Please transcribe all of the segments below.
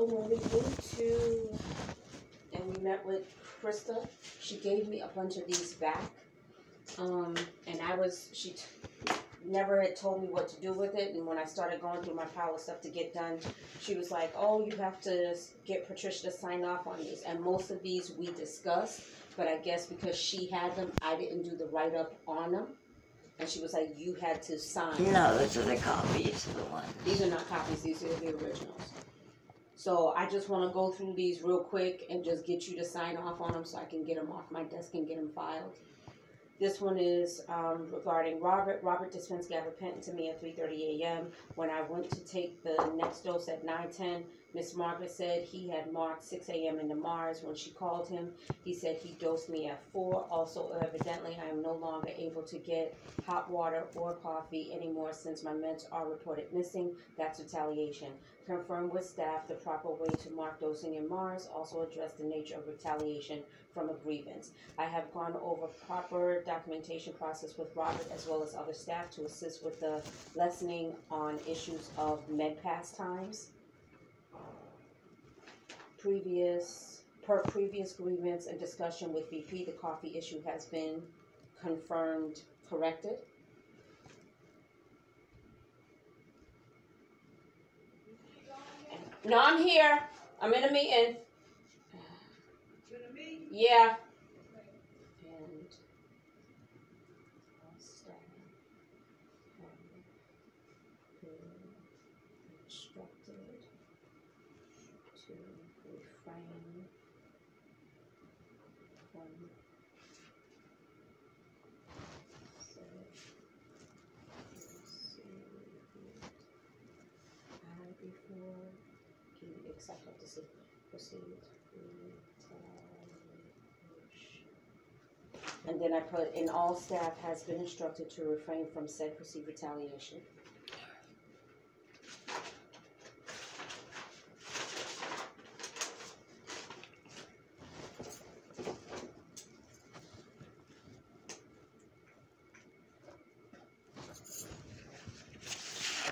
So when we came to, and we met with Krista, she gave me a bunch of these back. And she never had told me what to do with it. And when I started going through my pile of stuff to get done, she was like, oh, you have to get Patricia to sign off on these. And most of these we discussed, but I guess because she had them, I didn't do the write-up on them. And she was like, you had to sign. No, those are the copies of the ones. These are not copies, these are the originals. So I just want to go through these real quick and just get you to sign off on them so I can get them off my desk and get them filed. This one is regarding Robert. Robert dispensed gabapentin to me at 3:30 a.m. When I went to take the next dose at 9:10, Miss Margaret said he had marked 6 a.m. in the Mars. When she called him, he said he dosed me at 4. Also, evidently, I am no longer able to get hot water or coffee anymore since my meds are reported missing. That's retaliation. Confirm with staff the proper way to mark dosing in Mars. Also address the nature of retaliation from a grievance. I have gone over proper documentation process with Robert as well as other staff to assist with the lessening on issues of med pass times. Per previous grievance and discussion with VP, the coffee issue has been confirmed corrected. No, I'm here. I'm in a meeting. Yeah. And staff instructed to refrain from before he accepted to proceed. And then I put, in all staff has been instructed to refrain from said perceived retaliation.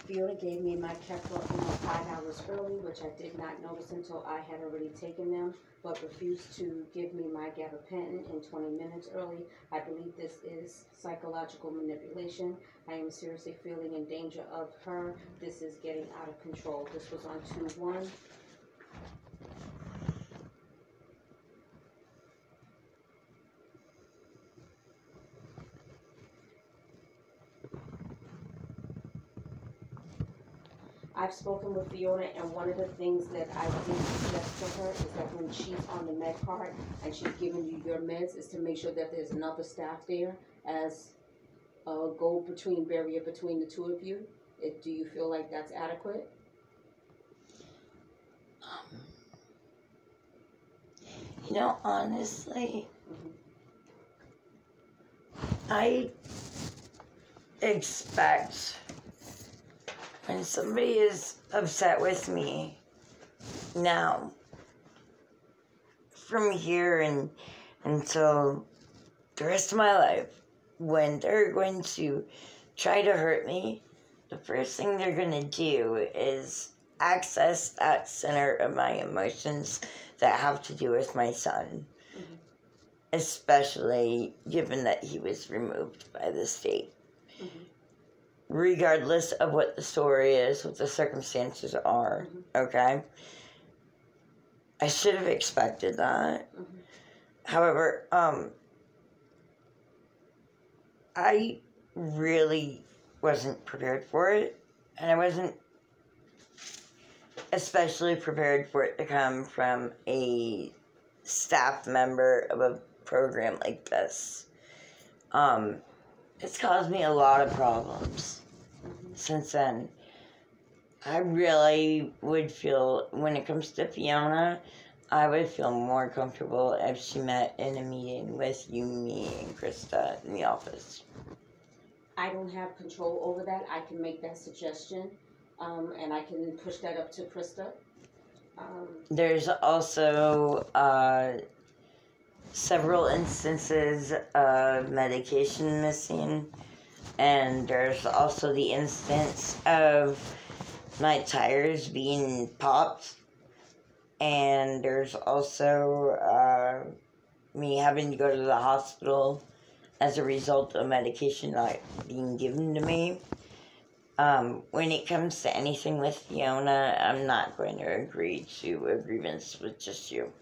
Fiona gave me my Keppra 5 hours early, which I did not notice until I had already taken them, but refused to give me my gabapentin in 20 minutes early. I believe this is psychological manipulation. I am seriously feeling in danger of her. This is getting out of control. This was on 2/1. I've spoken with Fiona, and one of the things that I did suggest to her is that when she's on the med card and she's giving you your meds, is to make sure that there's another staff there as a go-between barrier between the two of you. Do you feel like that's adequate? You know, honestly, I expect when somebody is upset with me now, from here and until the rest of my life, when they're going to try to hurt me, the first thing they're going to do is access that center of my emotions that have to do with my son, especially given that he was removed by the state. Regardless of what the story is, what the circumstances are, okay? I should have expected that. However, I really wasn't prepared for it, and I wasn't especially prepared for it to come from a staff member of a program like this. It's caused me a lot of problems since then. I really would feel, when it comes to Fiona, I would feel more comfortable if she met in a meeting with you, me, and Krista in the office. I don't have control over that. I can make that suggestion, and I can push that up to Krista. There's also several instances of medication missing, and there's also the instance of my tires being popped And there's also me having to go to the hospital as a result of medication not being given to me. When it comes to anything with Fiona, I'm not going to agree to a grievance with just you.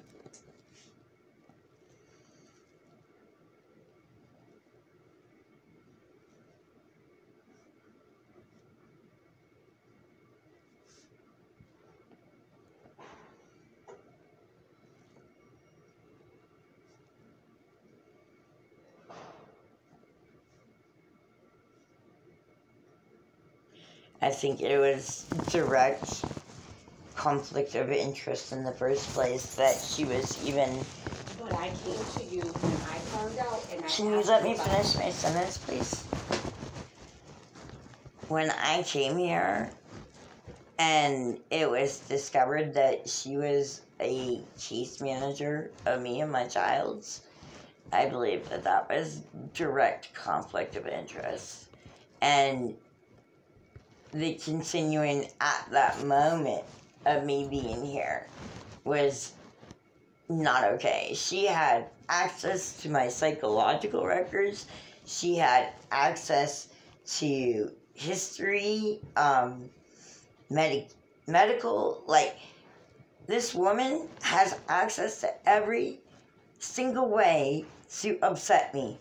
I think it was direct conflict of interest in the first place that she was even. But I came to you when I found out, and I Can you let me finish my sentence, please? When I came here and it was discovered that she was a case manager of me and my child's, I believe that that was direct conflict of interest. And the continuing at that moment of me being here was not okay. She had access to my psychological records. She had access to history, medical. Like, this woman has access to every single way to upset me.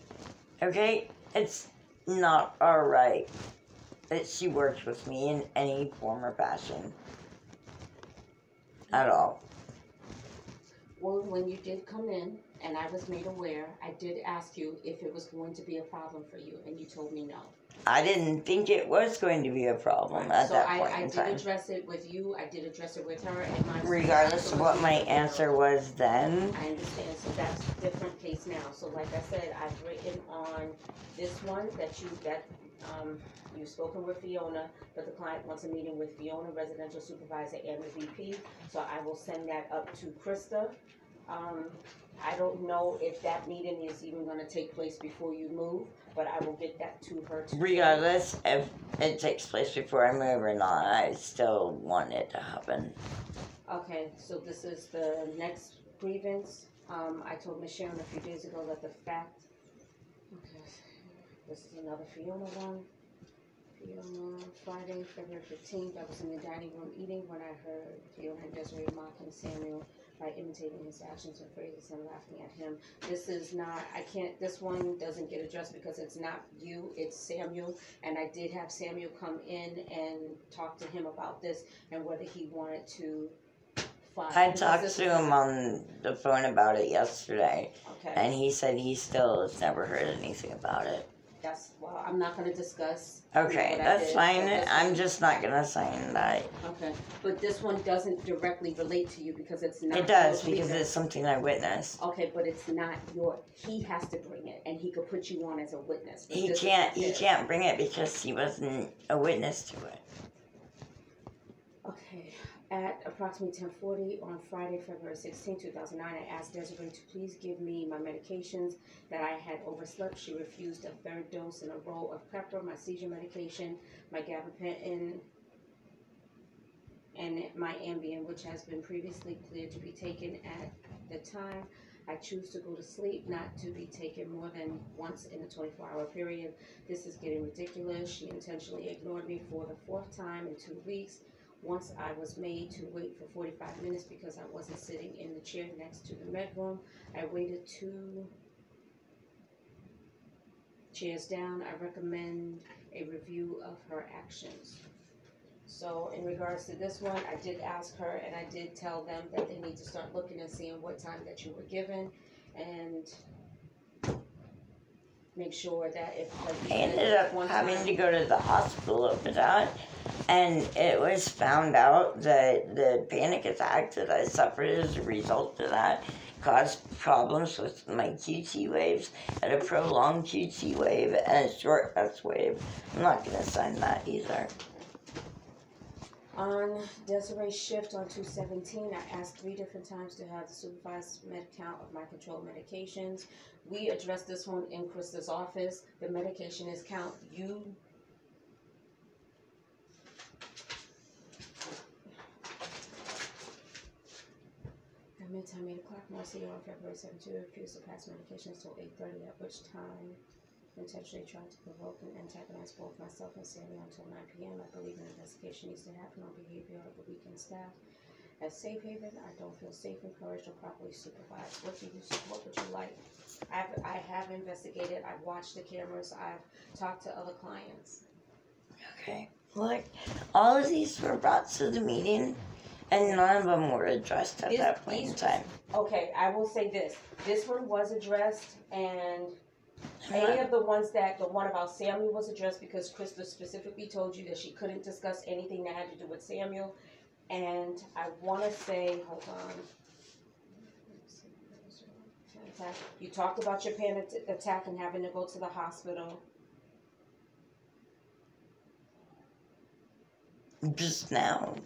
Okay? It's not alright that she worked with me in any form or fashion. At all. Well, when you did come in and I was made aware, I did ask you if it was going to be a problem for you, and you told me no. I didn't think it was going to be a problem at that point in time. So I did address it with you, I did address it with her, and my... Regardless of what my answer was then. I understand, so that's a different case now. So like I said, I've written on this one that you've spoken with Fiona, but the client wants a meeting with Fiona, residential supervisor, and the VP. So I will send that up to Krista. I don't know if that meeting is even going to take place before you move, but I will get that to her today. Regardless if it takes place before I move or not, I still want it to happen. Okay, so this is the next grievance. I told Ms. Sharon a few days ago that the fact... Okay, this is another Fiona one. Fiona, Friday, February 15th, I was in the dining room eating when I heard Fiona and Desiree mocking Samuel by imitating his actions and phrases and laughing at him. This is not, this one doesn't get addressed because it's not you, it's Samuel. And I did have Samuel come in and talk to him about this and whether he wanted to file. I talked to him on the phone about it yesterday. Okay. And he said he still has never heard anything about it. Well, I'm not going to discuss. Okay, that's fine. I'm just not going to sign that. Okay, but this one doesn't directly relate to you because it's not. It does because it's something I witnessed. Okay, but it's not he has to bring it and he could put you on as a witness. He can't bring it because he wasn't a witness to it. Okay. At approximately 10:40 on Friday, February 16, 2009, I asked Desiree to please give me my medications that I had overslept. She refused a third dose in a roll of Pepper, my seizure medication, my gabapentin, and my Ambien, which has been previously cleared to be taken at the time. I choose to go to sleep, not to be taken more than once in a 24-hour period. This is getting ridiculous. She intentionally ignored me for the fourth time in 2 weeks. Once I was made to wait for 45 minutes because I wasn't sitting in the chair next to the med room. I waited 2 chairs down. I recommend a review of her actions. So in regards to this one, I did ask her and I did tell them that they need to start looking and seeing what time that you were given and make sure that if... I ended up having to go to the hospital over that, and it was found out that the panic attack that I suffered as a result of that caused problems with my QT waves, and a prolonged QT wave and a short S wave. I'm not going to sign that either. On Desiree's shift on 2/17, I asked 3 different times to have the supervised med count of my controlled medications. We addressed this one in Krista's office. The medication is count. appointment time 8 o'clock. Marcia on February 17th refused to pass medications till 8:30, at which time intentionally tried to provoke and antagonize both myself and Sammy until 9 p.m. I believe an investigation needs to happen on behavior of the weekend staff. At Safe Haven, I don't feel safe, encouraged, or properly supervised. What would you like? I have investigated. I've watched the cameras. I've talked to other clients. Okay. Look, all of these were brought to the meeting, and none of them were addressed at that point in time. Okay, I will say this. This one was addressed, and any of the one about Samuel was addressed because Krista specifically told you that she couldn't discuss anything that had to do with Samuel. And I want to say, hold on. You talked about your panic attack and having to go to the hospital. Just now.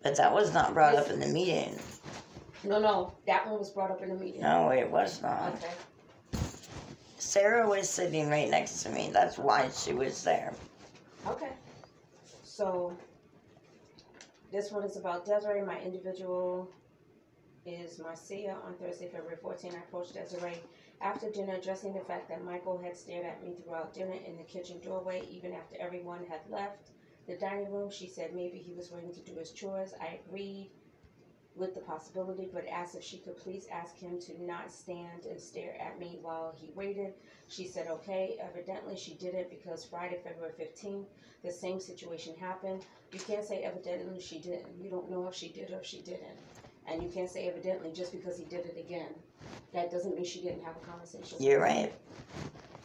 But that was not brought up in the meeting. No, that one was brought up in the meeting. No, it was not. Okay. Sarah was sitting right next to me. That's why she was there. Okay. So, this one is about Desiree. My individual is Marcia. On Thursday, February 14th, I approached Desiree after dinner, addressing the fact that Michael had stared at me throughout dinner in the kitchen doorway, even after everyone had left the dining room. She said maybe he was waiting to do his chores. I agreed with the possibility, but asked if she could please ask him to not stand and stare at me while he waited. She said okay. Evidently, she didn't, because Friday, February 15th, the same situation happened. You can't say evidently she didn't. You don't know if she did or if she didn't. And you can't say evidently just because he did it again. That doesn't mean she didn't have a conversation. You're right.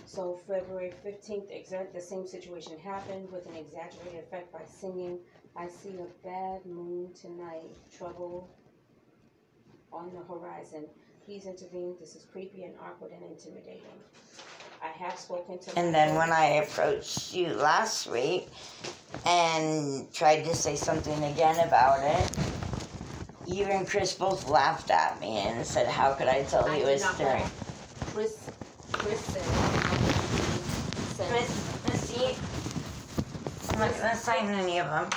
So February 15th, the same situation happened with an exaggerated effect by singing, I see a bad moon tonight, trouble on the horizon. Please intervene. This is creepy and awkward and intimidating. I have spoken to And then when I approached you last week and tried to say something again about it, you and Chris both laughed at me and said, how could I tell he was staring? Chris said, Chris, let's see. I'm not going to sign any of them.